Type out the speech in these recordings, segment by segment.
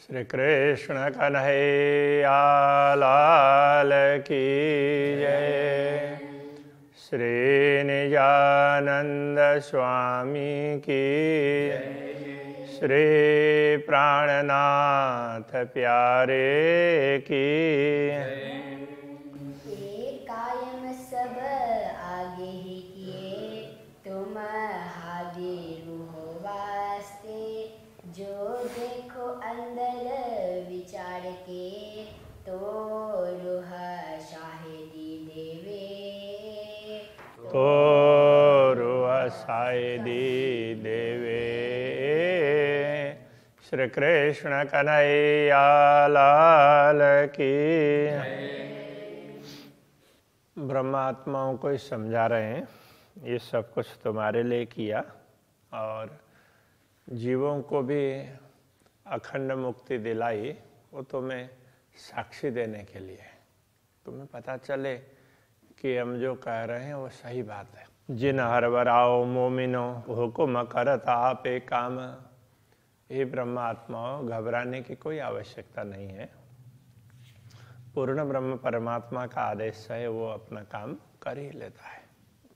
श्री कृष्ण कन्हैया लाल की जय। श्री निजानंद स्वामी की जय। श्री प्राणनाथ प्यारे की जय। कायम सब आगे ही किए तुम हाजिर हो वास्ते, जो देखो अंदर विचार के तो रूह शाहिदी देवे, तो रूह शाहिदी देवे। श्री कृष्ण कन्हैया लाल की ब्रह्मात्माओं को ही समझा रहे हैं, ये सब कुछ तुम्हारे लिए किया और जीवों को भी अखंड मुक्ति दिलाई, वो तुम्हें साक्षी देने के लिए, तुम्हें पता चले कि हम जो कह रहे हैं वो सही बात है। जिन हरबराओ मोमिनो हुकुम करत आपे काम। ये ब्रह्मात्माओं, घबराने की कोई आवश्यकता नहीं है। पूर्ण ब्रह्म परमात्मा का आदेश है, वो अपना काम कर ही लेता है।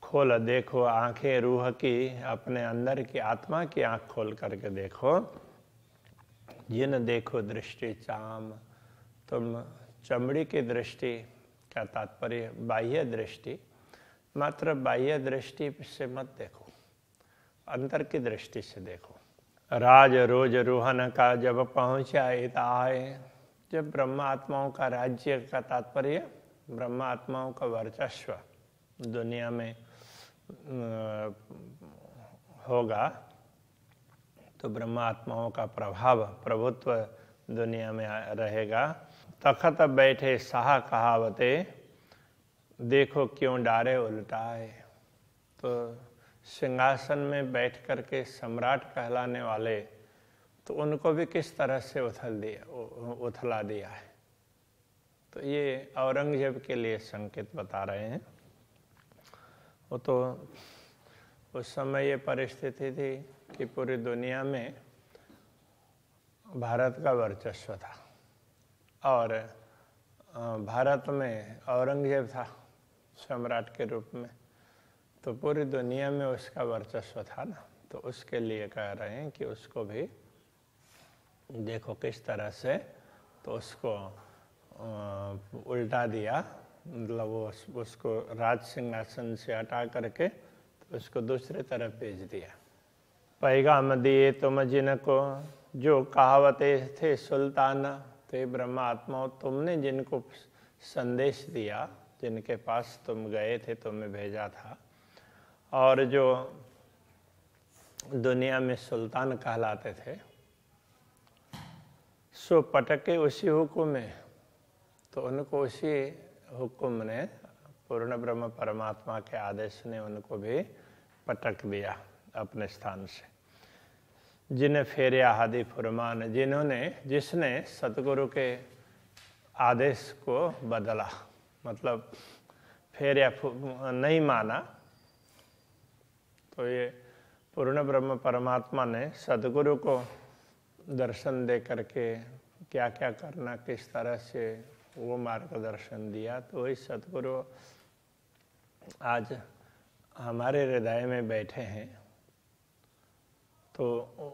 खोल देखो आंखें रूह की, अपने अंदर की आत्मा की आंख खोल करके देखो। जिन देखो दृष्टि चाम। तुम चमड़ी की दृष्टि का तात्पर्य बाह्य दृष्टि, मात्र बाह्य दृष्टि से मत देखो, अंतर की दृष्टि से देखो। राज रोज रोहन का जब पहुंचा आए। जब ब्रह्म आत्माओं का राज्य का तात्पर्य ब्रह्म आत्माओं का वर्चस्व दुनिया में होगा, तो ब्रह्म आत्माओं का प्रभाव प्रभुत्व दुनिया में रहेगा। तखत बैठे साहा कहावते, देखो क्यों डारे उल्टाए। तो सिंहासन में बैठ करके सम्राट कहलाने वाले, तो उनको भी किस तरह से उथला दिया है। तो ये औरंगजेब के लिए संकेत बता रहे हैं। वो तो उस समय ये परिस्थिति थी कि पूरी दुनिया में भारत का वर्चस्व था और भारत में औरंगजेब था सम्राट के रूप में, तो पूरी दुनिया में उसका वर्चस्व था ना। तो उसके लिए कह रहे हैं कि उसको भी देखो किस तरह से, तो उसको उल्टा दिया, मतलब वो उसको राज सिंहासन से हटा करके तो उसको दूसरे तरफ भेज दिया। पैगाम दिए तुम जिनको, जो कहावते थे सुल्तान। तो ये ब्रह्म आत्माओं, तुमने जिनको संदेश दिया, जिनके पास तुम गए थे, तुम्हें भेजा था, और जो दुनिया में सुल्तान कहलाते थे, सो पटके उसी हुक्म में। तो उनको उसी हुक्म ने, पूर्ण ब्रह्म परमात्मा के आदेश ने उनको भी पटक दिया अपने स्थान से। जिन्हें फेरिया हादी फुरमान, जिसने सतगुरु के आदेश को बदला, मतलब फेरिया नहीं माना। तो ये पूर्ण ब्रह्म परमात्मा ने सतगुरु को दर्शन दे करके क्या क्या करना, किस तरह से वो मार्गदर्शन दिया। तो वही सतगुरु आज हमारे हृदय में बैठे हैं। तो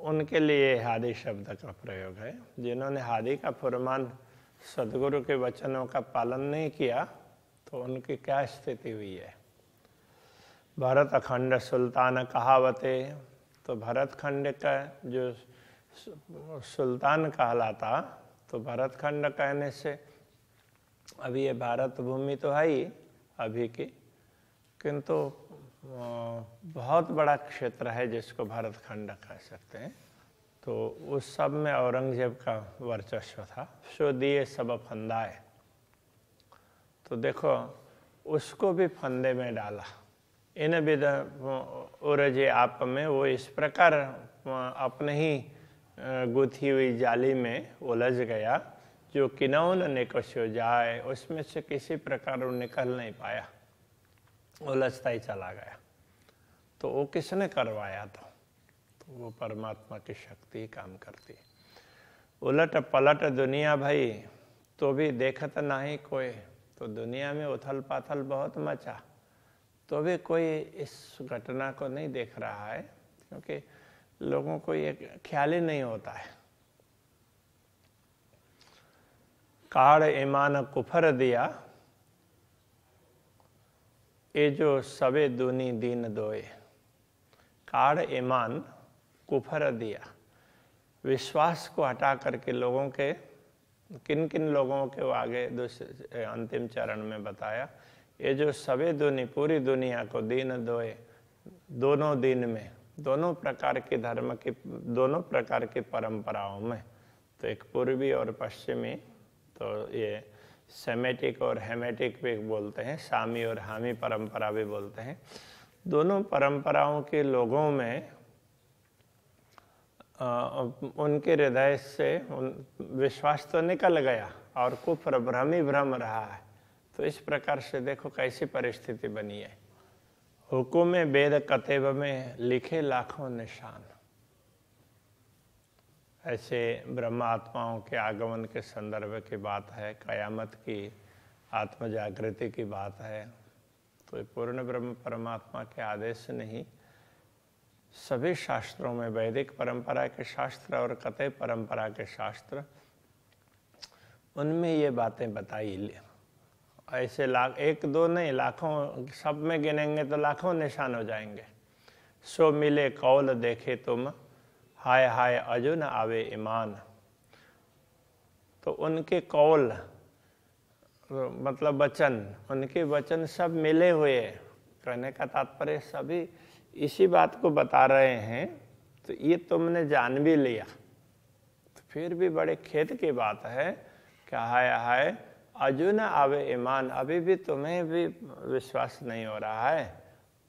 उनके लिए हादी शब्द का प्रयोग है। जिन्होंने हादी का फुरमान, सतगुरु के वचनों का पालन नहीं किया, तो उनकी क्या स्थिति हुई है। भरत खंड सुल्तान कहावते। तो भरत खंड का जो सुल्तान कहलाता, तो भरत खंड कहने से अभी ये भारत भूमि तो है ही अभी की, किंतु बहुत बड़ा क्षेत्र है जिसको भरत खंड कह सकते हैं। तो उस सब में औरंगजेब का वर्चस्व था। सो दिए सब फंदाए। तो देखो उसको भी फंदे में डाला। इन विध उरजे आप में, वो इस प्रकार अपने ही गुथी हुई जाली में उलझ गया, जो किनौन निकस्यो जाए, उसमें से किसी प्रकार वो निकल नहीं पाया, उलझता ही चला गया। तो वो किसने करवाया था? तो वो परमात्मा की शक्ति काम करती है। उलट पलट दुनिया भई तो भी देखत नहीं कोई। तो दुनिया में उथल पाथल बहुत मचा, तो भी कोई इस घटना को नहीं देख रहा है, क्योंकि लोगों को ये ख्याल ही नहीं होता है। काड़ ईमान कुफर दिया, ये जो सबे दुनी दीन दोए। काड़ ईमान कुफर दिया, विश्वास को हटा करके लोगों के, किन किन लोगों के वो आगे दूसरे अंतिम चरण में बताया। ये जो सबे दुनी, पूरी दुनिया को दीन दोए, दोनों दिन में, दोनों प्रकार के धर्म की, दोनों प्रकार की परंपराओं में, तो एक पूर्वी और पश्चिमी, तो ये सेमेटिक और हेमेटिक भी बोलते हैं, सामी और हामी परंपरा भी बोलते हैं। दोनों परंपराओं के लोगों में उनके हृदय से विश्वास तो निकल गया और कुफ्र भ्रम ही भ्रम रहा है। तो इस प्रकार से देखो कैसी परिस्थिति बनी है। हुकुम वेद कतेब में लिखे लाखों निशान। ऐसे ब्रह्मात्माओं के आगमन के संदर्भ की बात है, कयामत की आत्म जागृति की बात है। तो पूर्ण ब्रह्म परमात्मा के आदेश से नहीं, सभी शास्त्रों में, वैदिक परंपरा के शास्त्र और कतई परंपरा के शास्त्र, उनमें ये बातें बताई। ऐसे लाख, एक दो नहीं, लाखों, सब में गिनेंगे तो लाखों निशान हो जाएंगे। सो मिले कौल देखे तुम, हाय हाय अजु न आवे ईमान। तो उनके कौल मतलब वचन, उनके वचन सब मिले हुए। कहने का तात्पर्य सभी इसी बात को बता रहे हैं। तो ये तुमने जान भी लिया, तो फिर भी बड़े खेद की बात है कि हाय हाय अजु न आवे ईमान, अभी भी तुम्हें भी विश्वास नहीं हो रहा है।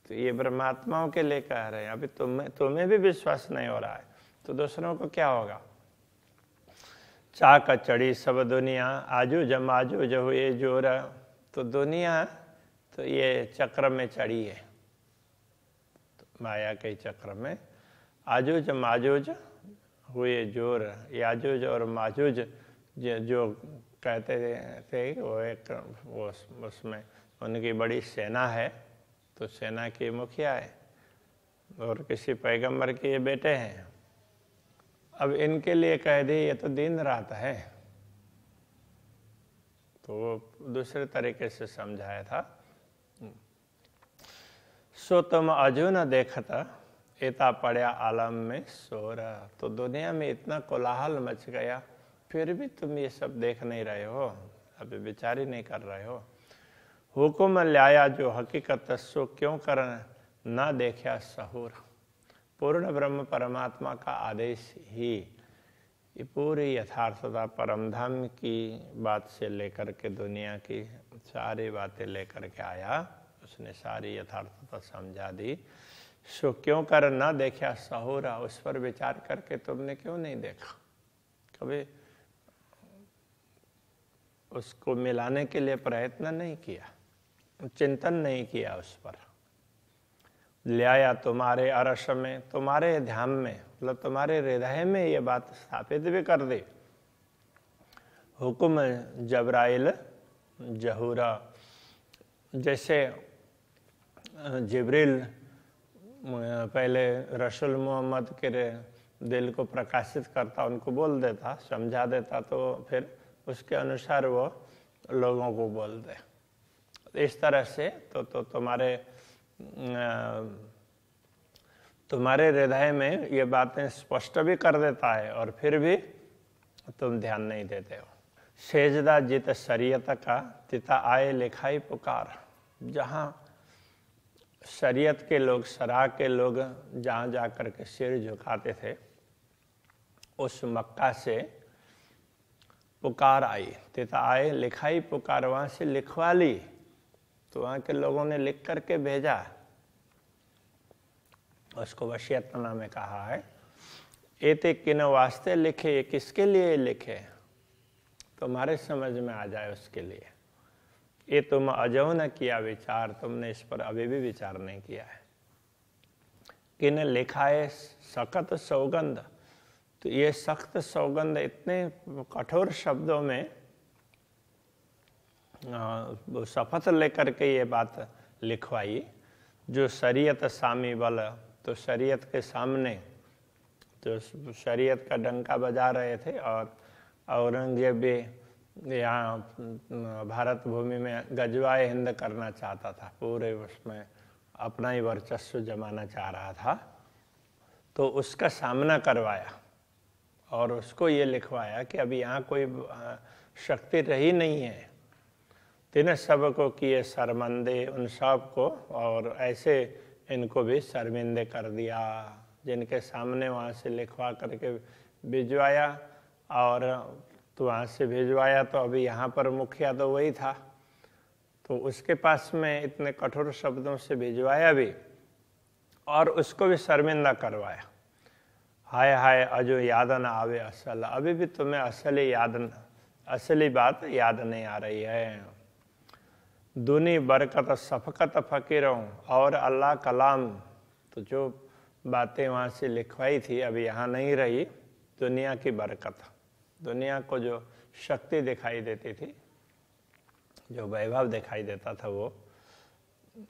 तो ये ब्रह्मात्माओं के लिए कह रहे हैं, अभी तुम्हें भी विश्वास नहीं हो रहा है, तो दूसरों को क्या होगा। चाक चढ़ी सब दुनिया, आजू जमाजू जो ये जोर। तो दुनिया तो ये चक्र में चढ़ी है, तो माया के चक्र में। आजूज माजूज हुए जोर, याजूज और माजूज जो कहते थे, वो उसमें उनकी बड़ी सेना है। तो सेना की मुखिया है और किसी पैगंबर के ये बेटे हैं। अब इनके लिए कह दी ये तो दिन रात है, तो वो दूसरे तरीके से समझाया था। सो तुम अजू न देखता, एता पड़ा आलम में शोर। तो दुनिया में इतना कोलाहल मच गया, फिर भी तुम ये सब देख नहीं रहे हो, अभी विचार ही नहीं कर रहे हो। हुकुम लाया जो हकीकत, सो क्यों कर ना देखा सहूर। पूर्ण ब्रह्म परमात्मा का आदेश ही ये पूरी यथार्थता परमधाम की बात से लेकर के दुनिया की सारी बातें लेकर के आया। उसने सारी यथार्थता समझा दी। सो क्यों कर ना देखा सहूरा, उस पर विचार करके तुमने क्यों नहीं देखा, कभी उसको मिलाने के लिए प्रयत्न नहीं किया, चिंतन नहीं किया उस पर। ले आया तुम्हारे अरश में, तुम्हारे ध्यान में, मतलब तुम्हारे हृदय में ये बात स्थापित भी कर दी। हुकुम जबराइल जहूरा, जैसे जिब्रील पहले रसूल मोहम्मद के दिल को प्रकाशित करता, उनको बोल देता, समझा देता, तो फिर उसके अनुसार वो लोगों को बोलते। इस तरह से तो तुम्हारे हृदय में ये बातें स्पष्ट भी कर देता है और फिर भी तुम ध्यान नहीं देते हो। सेजदा जित शरीयत का, तिता आए लिखाई पुकार। जहाँ शरीयत के लोग, शरा के लोग जहाँ जा कर के सिर झुकाते थे, उस मक्का से पुकार आई। तिता आए लिखाई पुकार, वहाँ से लिखवा ली। तो वहाँ के लोगों ने लिख करके भेजा, उसको वसीयतनामा में कहा है। एते किन वास्ते लिखे, ये किसके लिए लिखे, तुम्हारे समझ में आ जाए उसके लिए। ये तुम अजो न किया विचार, तुमने इस पर अभी भी विचार नहीं किया है। किन लिखा है सकत सौगंध, तो ये सख्त सौगंध इतने कठोर शब्दों में शपथ लेकर के ये बात लिखवाई, जो शरीयत सामी बल, तो शरीयत के सामने तो शरीयत का डंका बजा रहे थे, और औरंगजेब भी यहाँ भारत भूमि में गजवाए हिंद करना चाहता था, पूरे उसमें अपना ही वर्चस्व जमाना चाह रहा था। तो उसका सामना करवाया और उसको ये लिखवाया कि अभी यहाँ कोई शक्ति रही नहीं है। तिन सबको किए शर्मंदे, उन सब को, और ऐसे इनको भी शर्मिंदे कर दिया, जिनके सामने वहाँ से लिखवा करके भिजवाया। और तो वहाँ से भिजवाया तो अभी यहाँ पर मुखिया तो वही था, तो उसके पास में इतने कठोर शब्दों से भिजवाया भी और उसको भी शर्मिंदा करवाया। हाय हाय अजो याद न आवे असल, अभी भी तुम्हें असली बात याद नहीं आ रही है। दुनी बरकत सफकत फकीरों, और अल्लाह कलाम, तो जो बातें वहाँ से लिखवाई थी अभी यहाँ नहीं रही। दुनिया की बरकत, दुनिया को जो शक्ति दिखाई देती थी, जो वैभव दिखाई देता था, वो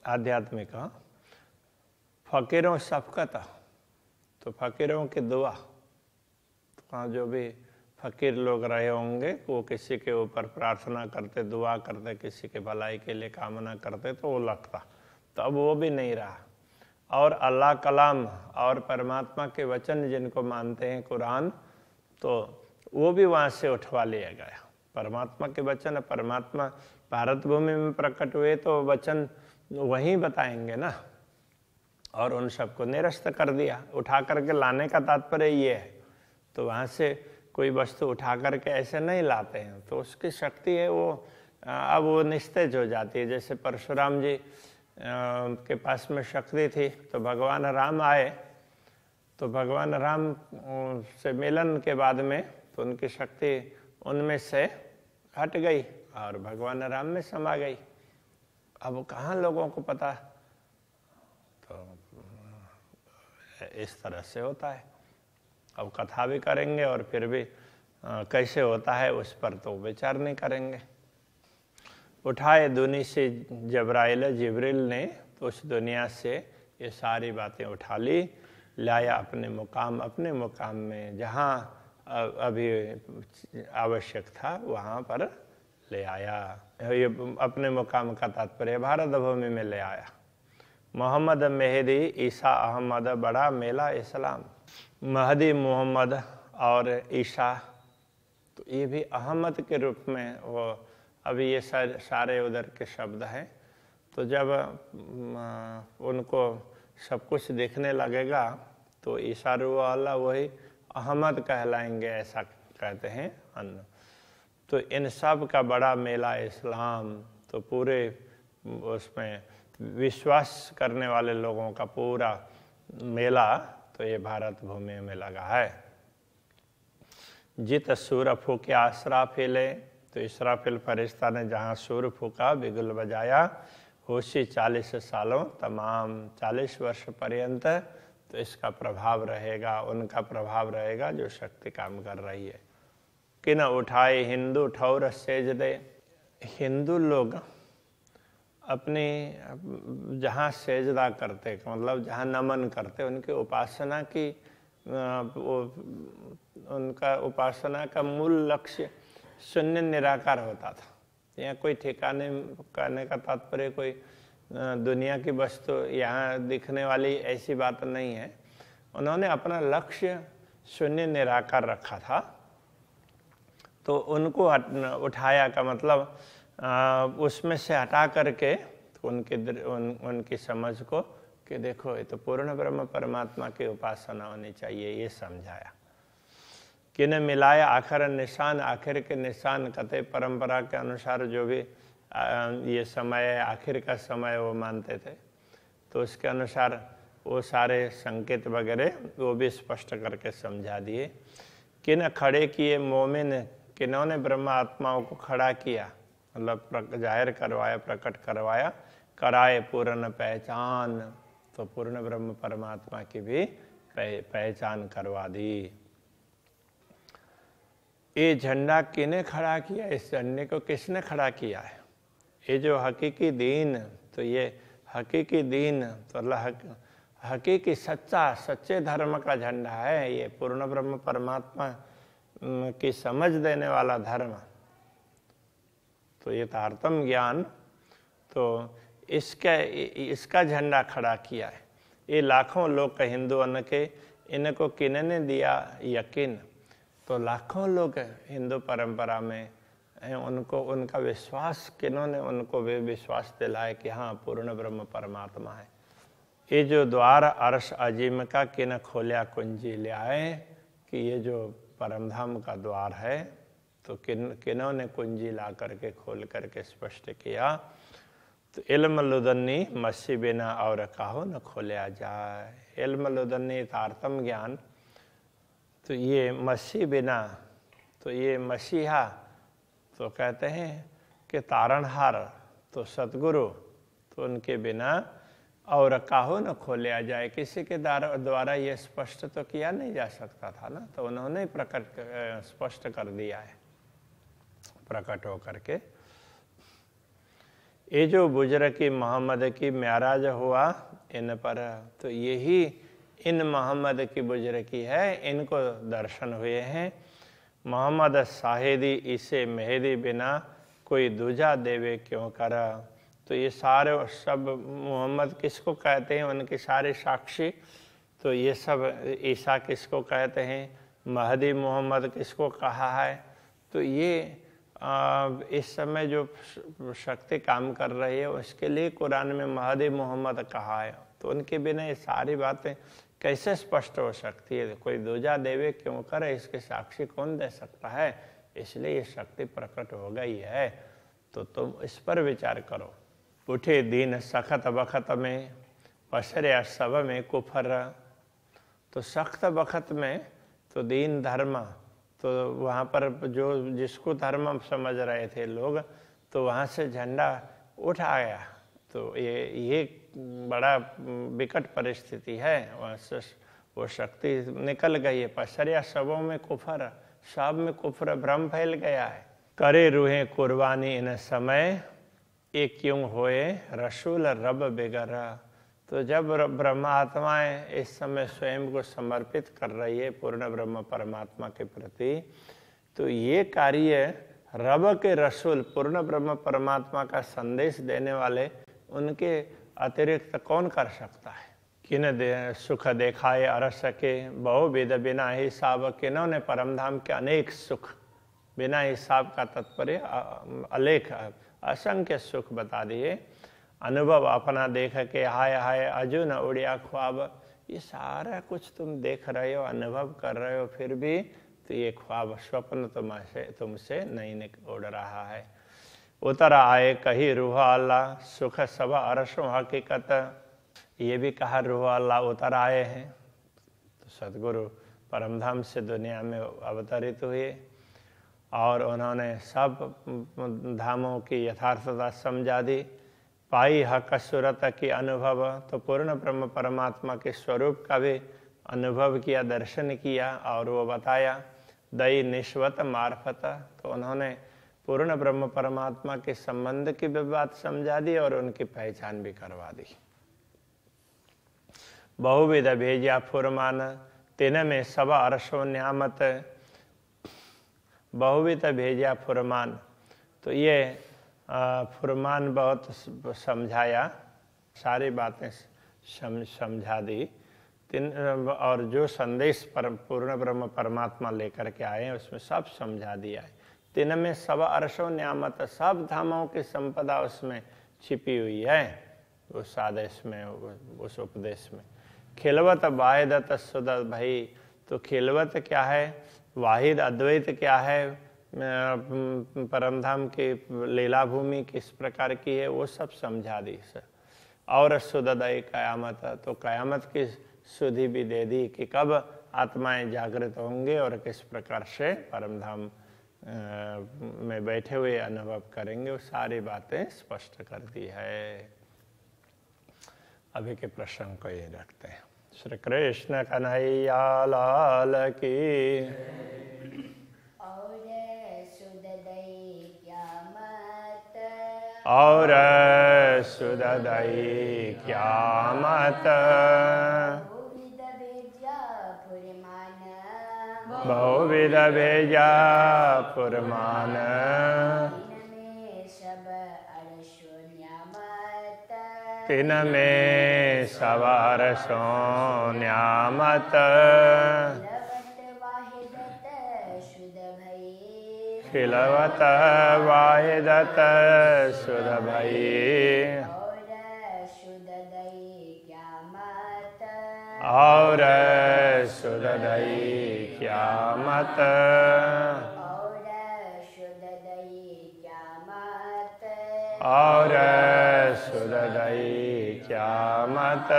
आध्यात्मिक। फकीरों शफकत, तो फकीरों की दुआ, तो जो भी फकीर लोग रहे होंगे वो किसी के ऊपर प्रार्थना करते, दुआ करते, किसी के भलाई के लिए कामना करते, तो वो लगता। तो अब वो भी नहीं रहा। और अल्लाह कलाम, और परमात्मा के वचन जिनको मानते हैं कुरान, तो वो भी वहाँ से उठवा लिया गया। परमात्मा के वचन, परमात्मा भारत भूमि में प्रकट हुए तो वचन वहीं बताएंगे ना, और उन सबको निरस्त कर दिया। उठा करके लाने का तात्पर्य ये है। तो वहाँ से कोई वस्तु उठा करके ऐसे नहीं लाते हैं, तो उसकी शक्ति है वो अब वो निस्तेज हो जाती है। जैसे परशुराम जी के पास में शक्ति थी, तो भगवान राम आए, तो भगवान राम से मिलन के बाद में तो उनकी शक्ति उनमें से हट गई और भगवान राम में समा गई। अब कहाँ लोगों को पता, तो इस तरह से होता है। अब कथा भी करेंगे और फिर भी कैसे होता है उस पर तो विचार नहीं करेंगे। उठाए दुनिया से जबराइल, जिब्रील ने तो उस दुनिया से ये सारी बातें उठा ली, लाया अपने मुकाम में, जहाँ अभी आवश्यक था वहाँ पर ले आया। ये अपने मुकाम का तात्पर्य भारत भूमि में ले आया। मोहम्मद मेहदी ईसा अहमद, बड़ा मेला इस्लाम। महदी मोहम्मद और ईसा, तो ये भी अहमद के रूप में वो अभी ये सारे उधर के शब्द हैं। तो जब उनको सब कुछ देखने लगेगा तो ईसा वाला वही अहमद कहलाएंगे, ऐसा कहते हैं अन्न। तो इन सब का बड़ा मेला इस्लाम, तो पूरे उसमें विश्वास करने वाले लोगों का पूरा मेला तो ये भारत भूमि में लगा है। जित सूर फूके असराफिल, तो इसराफिल फरिश्ता ने जहाँ सूर फूका, बिगुल बजाया, होशी 40 सालों तमाम, 40 वर्ष पर्यंत तो इसका प्रभाव रहेगा, उनका प्रभाव रहेगा जो शक्ति काम कर रही है। कि न उठाए हिंदू ठौर सेज दे, हिंदू लोग अपनी जहाँ सेजदा करते, मतलब जहाँ नमन करते, उनकी उपासना की उनका उपासना का मूल लक्ष्य शून्य निराकार होता था। यहाँ कोई ठिकाने करने का तात्पर्य कोई दुनिया की वस्तु यहाँ दिखने वाली ऐसी बात नहीं है। उन्होंने अपना लक्ष्य शून्य निराकार रखा था। तो उनको उठाया का मतलब उसमें से हटा करके तो उनकी समझ को कि देखो ये तो पूर्ण ब्रह्म परमात्मा की उपासना होनी चाहिए, ये समझाया। कि ने मिलाया आखिर निशान, आखिर के निशान कते परंपरा के अनुसार जो भी ये समय है, आखिर का समय वो मानते थे, तो उसके अनुसार वो सारे संकेत वगैरह वो भी स्पष्ट करके समझा दिए। कि न खड़े किए मोमिन, किन्होंने ब्रह्म आत्माओं को खड़ा किया, मतलब जाहिर करवाया, प्रकट करवाया, कराए पूर्ण पहचान, तो पूर्ण ब्रह्म परमात्मा की भी पहचान करवा दी। ये झंडा किने खड़ा किया, इस झंडे को किसने खड़ा किया है? ये जो हकीकी दीन, तो ये हकीकी दीन तो अल्लाह हकीकी सच्चे धर्म का झंडा है। ये पूर्ण ब्रह्म परमात्मा की समझ देने वाला धर्म, तो ये तारतम ज्ञान, तो इसका झंडा खड़ा किया है। ये लाखों लोग हिंदुओं के, इनको किन्होंने दिया यकीन? तो लाखों लोग हिंदू परंपरा में उनको उनका विश्वास, किन्होंने उनको वे विश्वास दिलाए कि हाँ पूर्ण ब्रह्म परमात्मा है। ये जो द्वार अर्श अजीम का किन खोलिया कुंजी ले आए कि ये जो परमधाम का द्वार है, तो किन्होंने कुंजी ला करके खोल करके स्पष्ट किया? तो इल्म लुदन्नी मसी बिना और काहो न खोलिया जाए। इल्म लुदन्नी तारतम ज्ञान, तो ये मसी बिना, तो ये मसीहा तो कहते हैं कि तारणहार, तो सतगुरु, तो उनके बिना और काहो न खोलिया जाए। किसी के द्वारा ये स्पष्ट तो किया नहीं जा सकता था ना, तो उन्होंने स्पष्ट कर दिया है प्रकट होकर के। ये जो बुजुर्ग की मोहम्मद की मेराज हुआ इन पर, तो यही इन मोहम्मद की बुजुर्गी है, इनको दर्शन हुए हैं। मोहम्मद साहिदी इसे मेहदी बिना कोई दूजा देवे क्यों करा। तो ये सारे सब मोहम्मद किसको कहते हैं, उनके सारे साक्षी, तो ये सब ईसा किसको कहते हैं, महदी मोहम्मद किसको कहा है। तो ये इस समय जो शक्ति काम कर रही है उसके लिए कुरान में महदी मोहम्मद कहा है। तो उनके बिना ये सारी बातें कैसे स्पष्ट हो सकती है? कोई दूजा देवे क्यों करे, इसके साक्षी कौन दे सकता है? इसलिए ये शक्ति प्रकट हो गई है। तो तुम इस पर विचार करो। उठे दीन सख्त वक्त में पसरे सब में कुफर। तो सख्त वक्त में तो दीन धर्म, तो वहाँ पर जो जिसको धर्म समझ रहे थे लोग, तो वहाँ से झंडा उठ आया। तो ये बड़ा विकट परिस्थिति है, वहाँ से वो शक्ति निकल गई है। पसरिया सबों में कुफर, सब में कुफर भ्रम फैल गया है। करे रूहें कुर्बानी इन समय ये क्यों होए रसूल रब बेगरा। तो जब ब्रह्म आत्माएं इस समय स्वयं को समर्पित कर रही है पूर्ण ब्रह्म परमात्मा के प्रति, तो ये कार्य रब के रसूल पूर्ण ब्रह्म परमात्मा का संदेश देने वाले उनके अतिरिक्त कौन कर सकता है? किन सुख देखाए अरस के बहुविध बिना हिसाब। किन्होंने परमधाम के अनेक सुख, बिना हिसाब का तात्पर्य अलेख असंख्य सुख बता दिए। अनुभव अपना देख के हाय हाय अजू न उड़िया ख्वाब। ये सारा कुछ तुम देख रहे हो, अनुभव कर रहे हो, फिर भी तो ये ख्वाब स्वप्न तुमसे नहीं उड़ रहा है। उतर आए कही रूह अल्लाह सुख सब अरसों हकीकत। ये भी कहा रूह अल्लाह उतर आए हैं। तो सतगुरु परमधाम से दुनिया में अवतरित हुए और उन्होंने सब धामों की यथार्थता समझा दी। पाई हक सूरत की अनुभव। तो पूर्ण ब्रह्म परमात्मा के स्वरूप का भी अनुभव किया, दर्शन किया और वो बताया। दई निश्वत मार्फत। तो उन्होंने पूर्ण ब्रह्म परमात्मा के संबंध की भी बात समझा दी और उनकी पहचान भी करवा दी। बहुविध भेजिया फुरमान तिन में सब अरसों न्यामत। बहुविध भेजिया फुरमान। तो ये फुरमान बहुत समझाया, सारी बातें समझा दी। और जो संदेश पूर्ण ब्रह्म परमात्मा लेकर के आए हैं उसमें सब समझा दिया है। तिन में सब अरसों न्यामत। सब धामों की संपदा उसमें छिपी हुई है, उस आदेश में, उस उपदेश में। खिलवत वाहिदत सुदत भाई। तो खिलवत क्या है, वाहिद अद्वैत क्या है, परमधाम की लीला भूमि किस प्रकार की है, वो सब समझा दी सर। और सुदय कयामत। तो कयामत की सुधि भी दे दी कि कब आत्माएं जागृत होंगे और किस प्रकार से परमधाम में बैठे हुए अनुभव करेंगे, वो सारी बातें स्पष्ट कर दी है। अभी के प्रश्न को ये रखते हैं। श्री कृष्ण कन्हैया लाल की। और सुददई क्यामत बहुविध भेजा पुरमान तिन में सवार सो न्यामत खिलवत वाहिदत सुध भई और सुददई क्यामत और सुददई क्यामत